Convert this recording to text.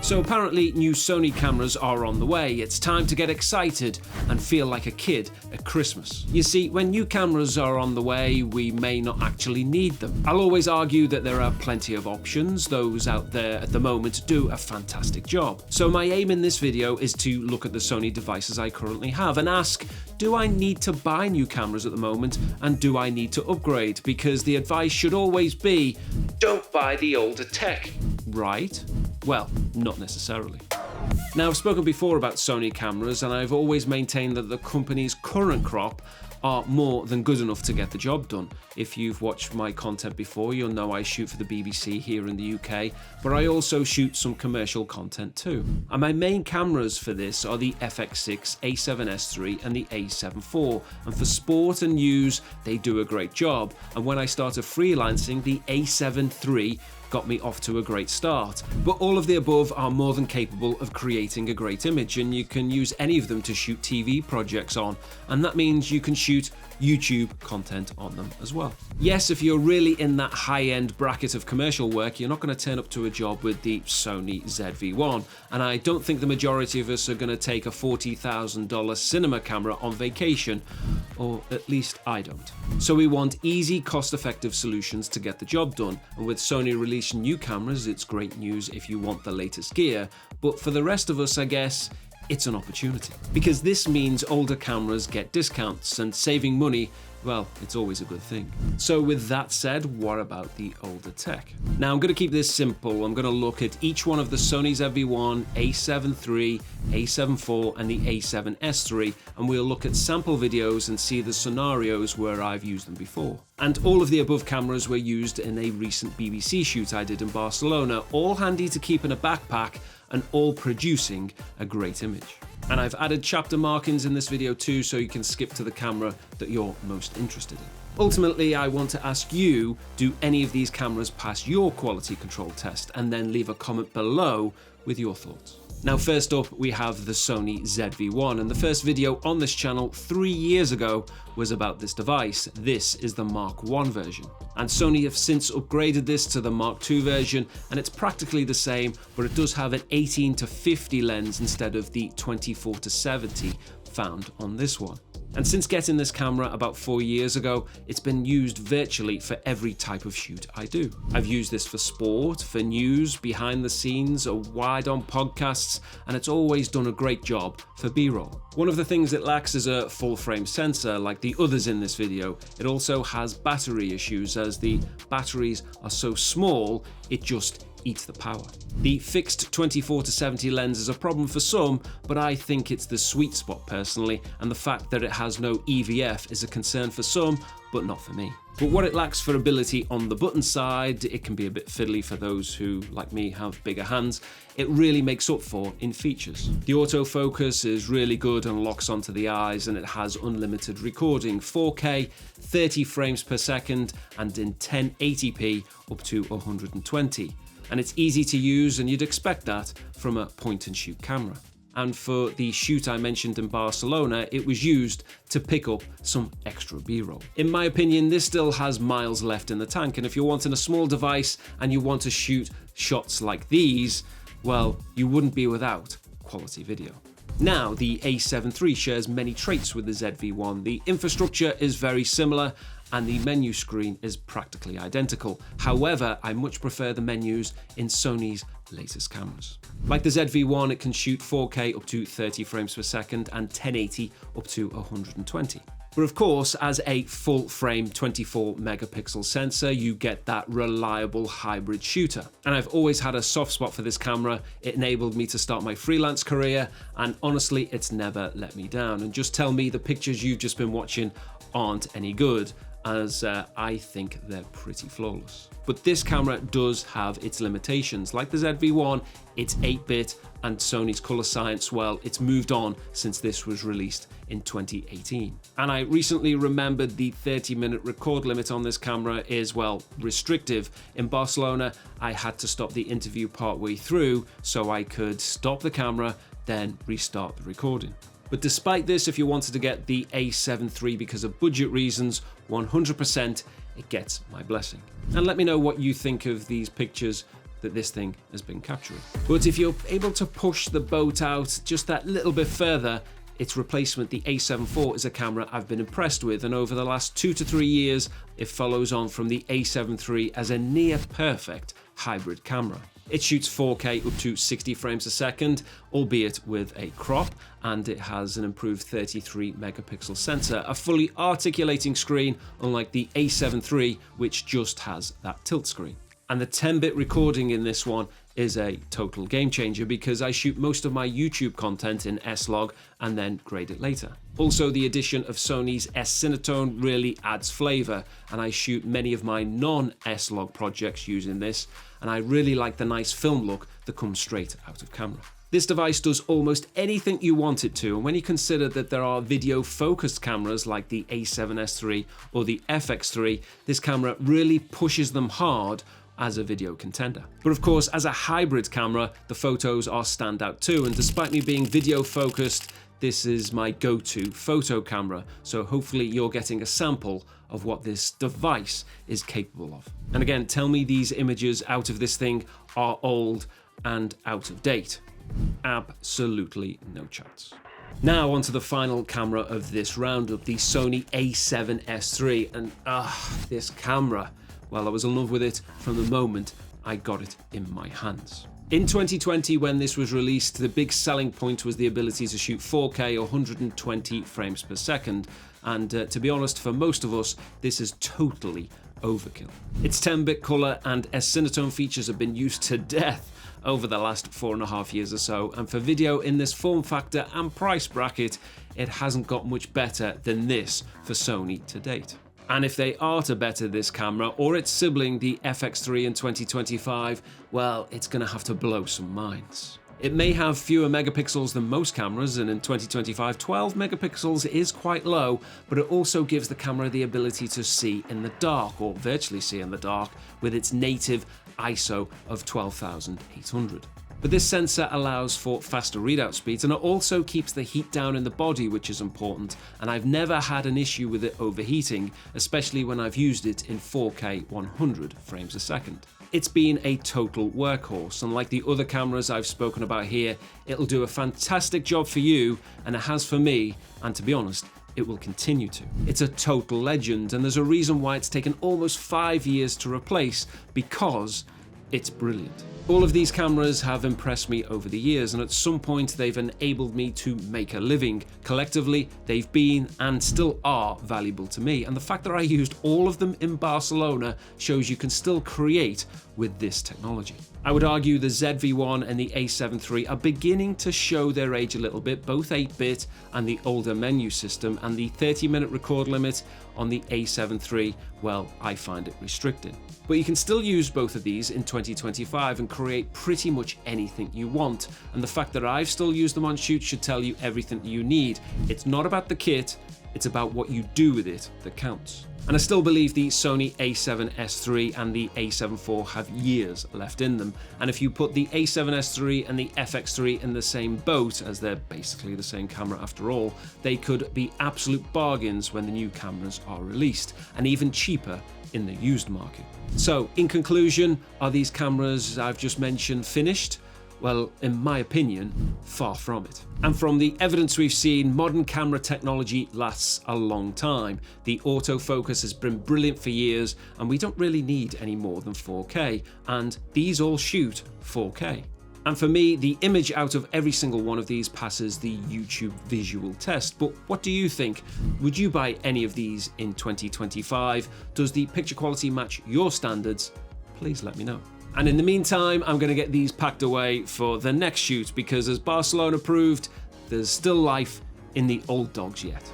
So apparently new Sony cameras are on the way. It's time to get excited and feel like a kid at Christmas. You see, when new cameras are on the way, we may not actually need them. I'll always argue that there are plenty of options. Those out there at the moment do a fantastic job. So my aim in this video is to look at the Sony devices I currently have and ask, do I need to buy new cameras at the moment, and do I need to upgrade? Because the advice should always be, don't buy the older tech, right? Well, not necessarily. Now, I've spoken before about Sony cameras, and I've always maintained that the company's current crop are more than good enough to get the job done. If you've watched my content before, you'll know I shoot for the BBC here in the UK, but I also shoot some commercial content too. And my main cameras for this are the FX6, A7s III and the A7 IV, and for sport and news, they do a great job. And when I started freelancing, the A7 III got me off to a great start. But all of the above are more than capable of creating a great image, and you can use any of them to shoot TV projects on, and that means you can shoot YouTube content on them as well. Yes, if you're really in that high-end bracket of commercial work, you're not going to turn up to a job with the Sony ZV-1, and I don't think the majority of us are going to take a $40,000 cinema camera on vacation, or at least I don't. So we want easy, cost-effective solutions to get the job done, and with Sony releasing new cameras, it's great news if you want the latest gear, but for the rest of us, I guess, it's an opportunity. Because this means older cameras get discounts, and saving money, well, it's always a good thing. So with that said, what about the older tech? Now I'm going to keep this simple. I'm going to look at each one of the Sony ZV-1, A7 III, A7 IV and the A7s III, and we'll look at sample videos and see the scenarios where I've used them before. And all of the above cameras were used in a recent BBC shoot I did in Barcelona, all handy to keep in a backpack and all producing a great image. And I've added chapter markings in this video too, so you can skip to the camera that you're most interested in. Ultimately, I want to ask you, do any of these cameras pass your quality control test? And then leave a comment below with your thoughts. Now, first up, we have the Sony ZV-1, and the first video on this channel 3 years ago was about this device. This is the Mark I version. And Sony have since upgraded this to the Mark II version, and it's practically the same, but it does have an 18-50 lens instead of the 24-70 found on this one. And since getting this camera about 4 years ago, it's been used virtually for every type of shoot I do. I've used this for sport, for news, behind the scenes, or wide on podcasts, and it's always done a great job for B-roll. One of the things it lacks is a full frame sensor like the others in this video. It also has battery issues, as the batteries are so small, it just eats the power. The fixed 24-70 lens is a problem for some, but I think it's the sweet spot personally, and the fact that it has no EVF is a concern for some, but not for me. But what it lacks for ability on the button side, it can be a bit fiddly for those who, like me, have bigger hands, it really makes up for in features. The autofocus is really good and locks onto the eyes, and it has unlimited recording, 4K, 30 frames per second, and in 1080p up to 120. And it's easy to use, and you'd expect that from a point-and-shoot camera. And for the shoot I mentioned in Barcelona, it was used to pick up some extra B-roll. In my opinion, this still has miles left in the tank, and if you're wanting a small device and you want to shoot shots like these, well, you wouldn't be without quality video. Now, the A7 III shares many traits with the ZV-1. The infrastructure is very similar, and the menu screen is practically identical. However, I much prefer the menus in Sony's latest cameras. Like the ZV-1, it can shoot 4K up to 30 frames per second and 1080 up to 120. But of course, as a full frame 24 megapixel sensor, you get that reliable hybrid shooter. And I've always had a soft spot for this camera. It enabled me to start my freelance career, and honestly, it's never let me down. And just tell me the pictures you've just been watching aren't any good, as I think they're pretty flawless. But this camera does have its limitations. Like the ZV-1, it's 8-bit, and Sony's color science, well, it's moved on since this was released in 2018. And I recently remembered the 30-minute record limit on this camera is, well, restrictive. In Barcelona, I had to stop the interview partway through so I could stop the camera, then restart the recording. But despite this, if you wanted to get the A7 III because of budget reasons, 100% it gets my blessing. And let me know what you think of these pictures that this thing has been capturing. But if you're able to push the boat out just that little bit further, its replacement, the A7 IV, is a camera I've been impressed with, and over the last 2 to 3 years, it follows on from the A7 III as a near-perfect hybrid camera. It shoots 4K up to 60 frames a second, albeit with a crop, and it has an improved 33 megapixel sensor, a fully articulating screen, unlike the A7 III, which just has that tilt screen. And the 10-bit recording in this one is a total game changer because I shoot most of my YouTube content in S-Log and then grade it later. Also, the addition of Sony's S-Cinetone really adds flavor, and I shoot many of my non-S-Log projects using this, and I really like the nice film look that comes straight out of camera. This device does almost anything you want it to, and when you consider that there are video-focused cameras like the A7s III or the FX III, this camera really pushes them hard as a video contender. But of course, as a hybrid camera, the photos are standout too, and despite me being video focused, this is my go-to photo camera, so hopefully you're getting a sample of what this device is capable of. And again, tell me these images out of this thing are old and out of date. Absolutely no chance. Now onto the final camera of this roundup, the Sony A7s III, and this camera. Well, I was in love with it from the moment I got it in my hands. In 2020, when this was released, the big selling point was the ability to shoot 4K or 120 frames per second, and to be honest, for most of us, this is totally overkill. Its 10-bit color and S-Cinetone features have been used to death over the last 4.5 years or so, and for video in this form factor and price bracket, it hasn't got much better than this for Sony to date. And if they are to better this camera or its sibling, the FX III in 2025, well, it's going to have to blow some minds. It may have fewer megapixels than most cameras, and in 2025, 12 megapixels is quite low, but it also gives the camera the ability to see in the dark, or virtually see in the dark, with its native ISO of 12,800. But this sensor allows for faster readout speeds, and it also keeps the heat down in the body, which is important, and I've never had an issue with it overheating, especially when I've used it in 4K 100 frames a second. It's been a total workhorse, and like the other cameras I've spoken about here, it'll do a fantastic job for you, and it has for me, and to be honest, it will continue to. It's a total legend, and there's a reason why it's taken almost 5 years to replace, because it's brilliant. All of these cameras have impressed me over the years, and at some point they've enabled me to make a living. Collectively, they've been and still are valuable to me, and the fact that I used all of them in Barcelona shows you can still create with this technology. I would argue the ZV-1 and the A7 III are beginning to show their age a little bit, both 8-bit and the older menu system, and the 30-minute record limit on the A7 III, well, I find it restricted. But you can still use both of these in 2025 and create pretty much anything you want, and the fact that I've still used them on shoots should tell you everything you need. It's not about the kit, it's about what you do with it that counts. And I still believe the Sony A7s III and the A7 IV have years left in them, and if you put the A7s III and the FX III in the same boat, as they're basically the same camera after all, they could be absolute bargains when the new cameras are released, and even cheaper in the used market. So, in conclusion, are these cameras I've just mentioned finished? Well, in my opinion, far from it. And from the evidence we've seen, modern camera technology lasts a long time. The autofocus has been brilliant for years, and we don't really need any more than 4K, and these all shoot 4K. And for me, the image out of every single one of these passes the YouTube visual test. But what do you think? Would you buy any of these in 2025? Does the picture quality match your standards? Please let me know. And in the meantime, I'm going to get these packed away for the next shoot, because as Barcelona proved, there's still life in the old dogs yet.